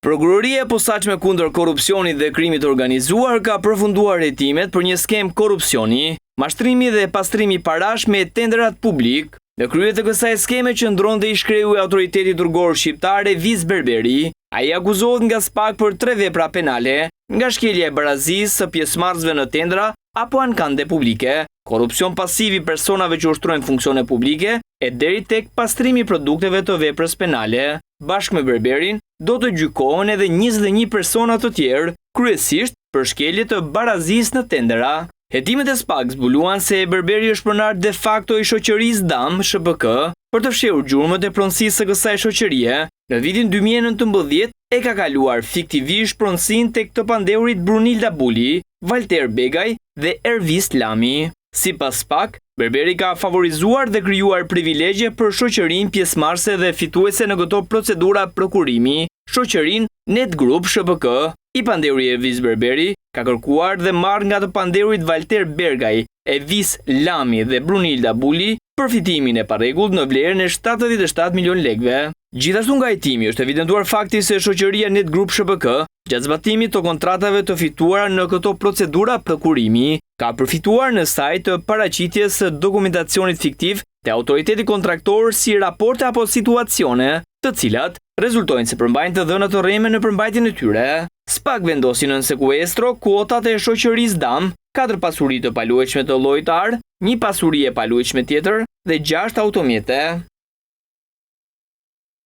Prokuroria e posaçme kundër korrupsionit dhe krimit organizuar ka përfunduar hetimet për një skem korrupsioni, mashtrimi dhe pastrimi parash me tenderat publik. Në krye të kësaj skeme qëndronte ish-kreu i Autoriteti Drogor Shqiptar Evis Berberi. Ai akuzohet nga SPAK për 3 vepra penale, nga shkelja e barazisë së pjesëmarrësve në tendra apo ankande publike, korrupsion pasiv i personave që ushtrojnë funksione publike e deri tek pastrimi i produkteve të veprës penale. Bashkë me Berberin, do të gjykohen edhe 21 persona të tjerë, kryesisht për shkelje të barazisë në tendera. Hetimet e SPAK zbuluan se Berberi është pronar de facto i shoqërisë DAM SHBK për të fshehur gjurmët e pronësisë së kësaj shoqërie. Në vitin 2019 e ka kaluar fiktivisht pronësinë tek të pandehurit Brunilda Buli, Valter Begaj dhe Ervis Lami. Sipas SPAK, Berberi ka favorizuar dhe krijuar privilegje për shoqërinë pjesëmarrëse dhe fituese në këto procedura prokurimi, shoqërinë Net Group SHBK. I pandehuri Evis Berberi ka kërkuar dhe marrë nga të pandehurit Valter Begaj, Ervis Lami dhe Brunilda Buli përfitimin e parregullt në vlerën e 77 milion lekëve. Gjithashtu nga hetimi është evidentuar fakti se shoqëria Net Group SHBK, gjatë zbatimit të kontratave të fituara në këto procedura prokurimi, ka përfituar në sajt të paraqitjes së dokumentacionit fiktiv të autoriteti kontraktor si raporte apo situacione, të cilat rezultojnë se përmbajnë të dhëna të rreme në përmbajtjen e tyre. SPAK vendosi nën sekuestro kuotat e shoqërisë DAM, 4 pasuri të paluajtshme të llojit A, 1 pasuri e paluajtshme tjetër dhe 6 automjete.